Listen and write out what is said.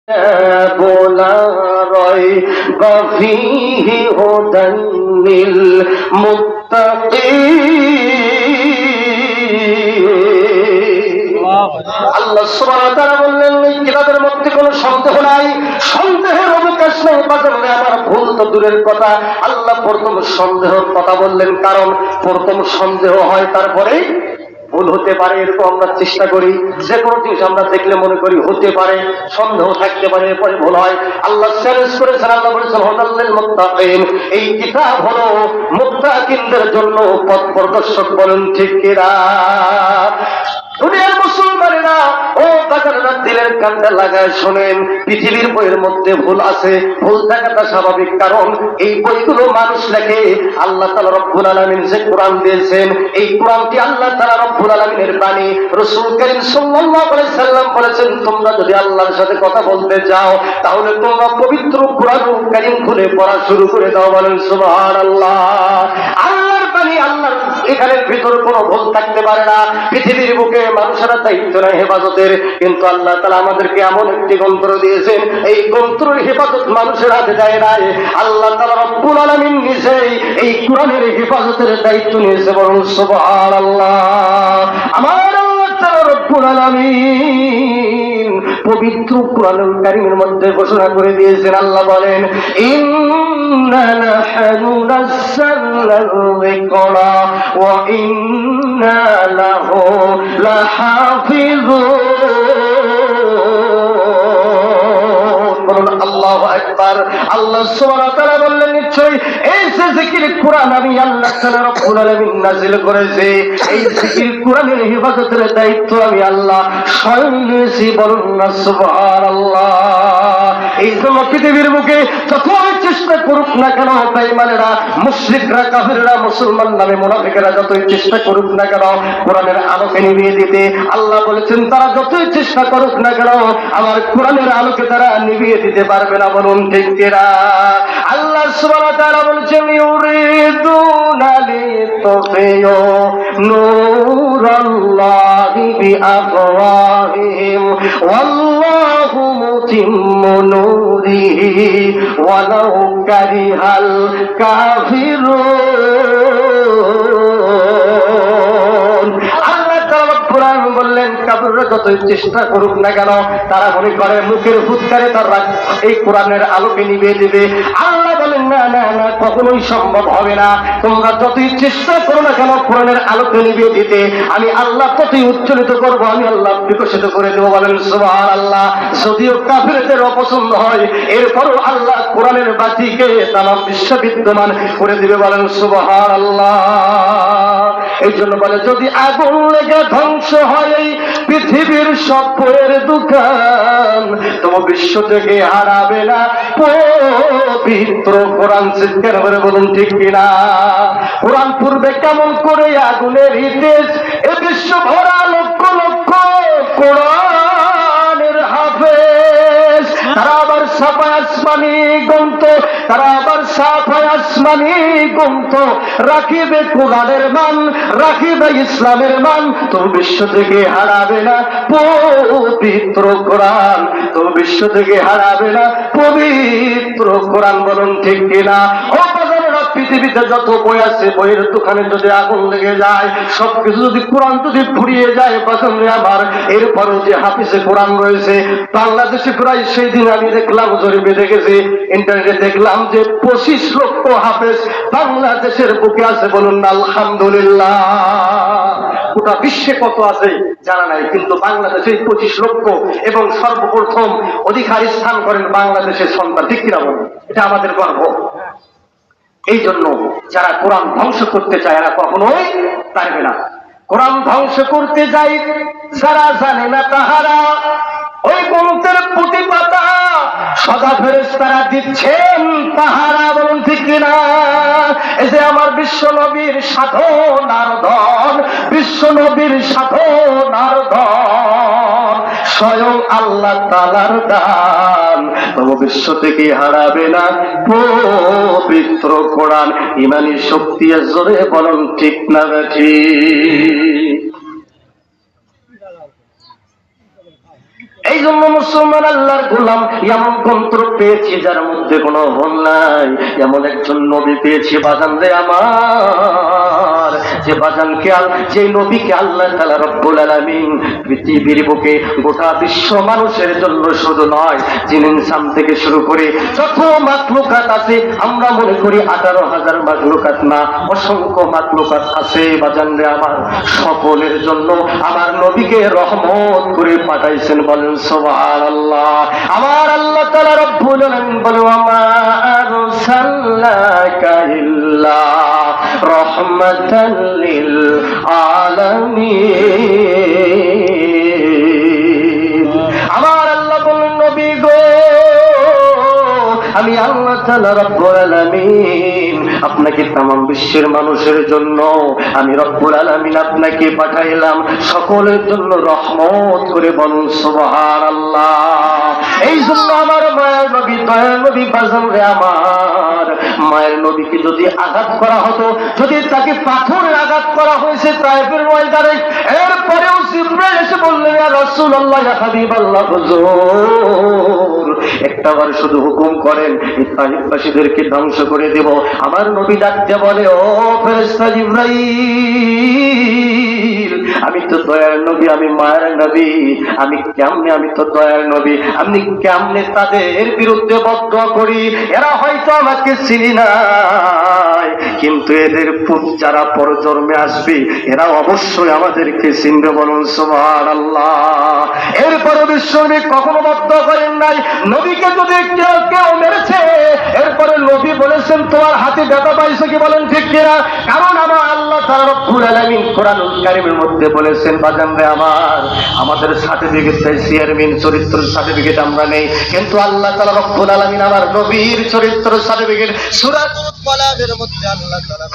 لا ريب فيه هدى للمتقين আল্লাহ সুবহানাহু ওয়া তাআলা বললেন এই কিতাবের মধ্যে কোনো সন্দেহ নাই, সন্দেহের অবকাশ নেই। বাজারে আমার ভুল তো দূরের কথা, আল্লাহ প্রথম সন্দেহের কথা বললেন, কারণ প্রথম সন্দেহ হয় তারপরে ভুল হতে পারে। এরকম আমরা চেষ্টা করি, যে কোনো জিনিস আমরা দেখলে মনে করি হতে পারে, সন্দেহ থাকতে পারে, এরপরে ভুল হয়। আল্লাহ চ্যালেঞ্জ করেছেন, আল্লাহ বলেছেন হুদাল মুত্তাকিন, এই কিতাব হলো মুত্তাকিনদের জন্য পথ প্রদর্শক। বলেন ঠিক কিনা? দুনিয়ার মুসলমানেরা ও বাজারেরা দিলের কানটা লাগায় শোনেন, পৃথিবীর বইয়ের মধ্যে ভুল আছে, ভুল থাকাটা স্বাভাবিক, কারণ এই বইগুলো মানুষ লেখে। আল্লাহ তাআলা রব্বুল আলামিন যে কোরআন দিয়েছেন, এই কোরআনটি আল্লাহ তাআলা রব্বুল আলামিনের বাণী। রাসূল করিম সাল্লাল্লাহু আলাইহি সাল্লাম বলেছেন, তোমরা যদি আল্লাহর সাথে কথা বলতে চাও তাহলে তোমরা পবিত্র কোরআনুল কারীম খুলে পড়া শুরু করে দাও। বলেন সুবহানাল্লাহ। আল্লাহর বাণী, আল্লাহর এখানের ভিতরে কোনো ভুল থাকতে পারে না। পৃথিবীর বুকে মানুষেরা দায়িত্ব নেয় হেফাজতের, কিন্তু আল্লাহ তাআলা আমাদেরকে এমন একটি গ্রন্থ দিয়েছেন, এই গ্রন্থের হেফাজত মানুষের হাতে দেয় নাই, আল্লাহ তাআলা রব্বুল আলামিন নিজেই এই কোরআনের হেফাজতের দায়িত্ব নিয়েছে। বলুন সুবহানাল্লাহ। আমার আল্লাহ তাআলা রব্বুল আলামিন পবিত্র কোরআনুল কারীমের মধ্যে ঘোষণা করে দিয়েছেন, আল্লাহ বলেন ইন্না নাহনু নাযালনাল যিকরা ওয়া ইন্না লাহু লাহাফিজুন। আল্লাহু আকবার। আল্লাহ সুবহানাহু ওয়া তাআলা বললেন, নিশ্চয়ই এই যে জিকির কোরআন আমি আল্লাহ তাআলা রব্বুল আলামিন নাযিল করেছি, এই জিকির কোরআনের হেফাজতের দায়িত্ব আমি আল্লাহ স্বয়ং নিয়েছি। বলুন না সুবহানাল্লাহ। এই জন্য পৃথিবীর বুকে যতই চেষ্টা করুক না কেন বেঈমানেরা, মুশরিকরা, কাফিররা, মুসলমান নামে মুনাফিকেরা যতই চেষ্টা করুক না কেন কোরআনের আলোকে নিভিয়ে দিতে, আল্লাহ বলেছেন তারা যতই চেষ্টা করুক না কেন আমার কোরআনের আলোকে তারা নিভিয়ে দিতে পারবে না। বলুন ঠিক কিনা? আল্লাহ সুবহানাহু ওয়া তাআলা বলেছেন ইউরিদুনা লিতুফিউ নূরাল্লাহি বিআফওয়াহিহিম ওয়াল্লাহু মুতিম্মু নূরিহি ওয়ালাউ কারিহাল কাফিরুন। বললেন কাফিররা যতই চেষ্টা করুক না কেন তারা মনে করে মুখের ফুৎকারে তারা এই কোরআনের আলোকে নিভিয়ে দিবে। আল্লাহ বলেন না না না, কখনোই সম্ভব হবে না। তোমরা যতই চেষ্টা করো না কেন কোরআনের আলোকে নিভিয়ে দিতে, আমি আল্লাহ ততই উজ্জ্বলিত করব, আমি আল্লাহ বিকশিত করে দেবো। বলেন সুবহানাল্লাহ। যদিও কাফিরদের অপছন্দ হয়, এরপরও আল্লাহ কোরআনের বাতিকে তামাম বিশ্ব বিদ্যমান করে দিবে। বলেন সুবহানাল্লাহ। এই জন্য বলে যদি আগুন লেগে ধ্বংস হয় এই পৃথিবীর সব বইয়ের দোকান, তবু বিশ্ব থেকে হারাবে না পবিত্র কোরআন। চিৎকার করে বলুন ঠিক কিনা? কোরআন পূর্বে কেমন করে আগুনের হিতেশ, এ বিশ্ব ভরা লক্ষ লক্ষ কোরআনের হাফেজ, তারা আবার সাফায় আসমানি গ্রন্থ, তারা আবার সাফায় আসমানি গ্রন্থ রাখিবে কোরআনের মান, রাখিবে ইসলামের মান, তো বিশ্ব থেকে হারাবে না পবিত্র কোরআন, তো বিশ্ব থেকে হারাবে না পবিত্র কোরআন। বলুন ঠিক কিনা? ও পৃথিবীতে যত বই আছে, বইয়ের দোকানে যদি আগুন লেগে যায়, সবকিছু যদি কোরআন যদি ফুরিয়ে যায় বাজারে আমার, এরপরও যে হাফিজে কোরআন রয়েছে বাংলাদেশে প্রায়, সেই দিন আমি দেখলাম, জরিপে দেখেছি, ইন্টারনেটে দেখলাম যে 25 লক্ষ হাফেজ বাংলাদেশের বুকে আছে। বলুন না আলহামদুলিল্লাহ। গোটা বিশ্বে কত আছে জানা নাই, কিন্তু বাংলাদেশে 25 লক্ষ, এবং সর্বপ্রথম অধিকার স্থান করেন বাংলাদেশের সন্তান। ঠিক কিনা বলুন? এটা আমাদের গর্ব। এই জন্য যারা কোরআন ধ্বংস করতে চায় এরা কখনোই পারবে না। কোরআন ধ্বংস করতে যায় যারা জানে না তাহারা ওই গ্রন্থের প্রতি পাতা সদা ফেরেশতারা দিচ্ছেন তাহারা। বলুন ঠিক কিনা? এই যে আমার বিশ্ব নবীর সাধনার ধন, বিশ্ব নবীর সাধনার ধন স্বয়ং আল্লাহ তাআলার দান, তবু বিশ্ব থেকে হারাবে না পবিত্র কোরআন। ইমানি শক্তি জোরে বলুন ঠিক না ঠিক? এই জন্য মুসলমান আল্লাহর গোলাম এমন গ্রন্থ পেয়েছি যার মধ্যে কোনো ভুল নাই, এমন একজন নবী পেয়েছি বাজান রে আমার, যে বাজানকে যে নবীকে আল্লাহ তাআলা রব্বুল আলামিন পৃথিবীর বুকে গোটা বিশ্ব মানুষের জন্য শুধু নয়, জিন ইনসান থেকে শুরু করে যত মাখলুকাত আছে, আমরা মনে করি 18,000 মাখলুকাত না, অসংখ্য মাখলুকাত আছে বাজান রে আমার, সকলের জন্য আমার নবীকে রহমত করে পাঠাইছেন। বলেন সুবহানাল্লাহ। আমার আল্লাহ তাআলা রব্বুল আলামিন বলে ওয়া আরসালনাকা ইল্লা রাহমাতাল লিল আলামিন। আমার আল্লাহ বলেন নবী গো, আমি আল্লাহ তাআলা রব্বুল আলামিন আপনাকে তামাম বিশ্বের মানুষের জন্য আমি রব্বুল আলামিন আপনাকে পাঠাইলাম সকলের জন্য রহমত করে। বলুন সুবহানাল্লাহ। এই জন্য আমার মায়ের নবী দয়ার নবী বাজান রে আমার, মায়ের নবীকে যদি আঘাত করা হতো, যদি তাকে পাথরের আঘাত করা হয়েছে তায়েফের ময়দানে, এরপরেও জিবরাইল এসে বললেন ইয়া রাসূলুল্লাহ ইয়া হাবিবাল্লাহ হুজুর একটাবার শুধু হুকুম করেন এই তায়েফবাসীদেরকে ধ্বংস করে দেব। আমার নবী ডাকতে বলে ও ফেরেশতা জিবরাইল, আমি তো দয়ার নবী, আমি মায়ের নবী, আমি কেমনে, আমি তো দয়ার নবী, আমি কেমনে তাদের বিরুদ্ধে বদদোয়া করি? এরা হয়তো আমাকে চিনি নাই, কিন্তু এদের পুত যারা পরজন্মে আসবে এরা অবশ্যই আমাদেরকে চিনবে। বলুন সুবহানাল্লাহ। এরপরে বিশ্বনবী কখনো বদদোয়া করেন নাই। নবীকে যদি কেউ মেরেছে, এরপরে নবী বলেছেন তোমার হাতে ব্যথা পাইছে কি? বলেন ঠিক কিনা? কারণ আমার আল্লাহ তাআলা রব্বুল আলামিন কোরআনুল কারীমের মধ্যে বলেছেন বাজান রে আমার, আমাদের সার্টিফিকেট চাই, চেয়ারম্যান চরিত্রের সার্টিফিকেট আমরা নেই, কিন্তু আল্লাহ তাআলা রব্বুল আলামিন আমার নবীর চরিত্রের সার্টিফিকেট সূরা আল-কালামের মধ্যে আল্লাহ তাআলা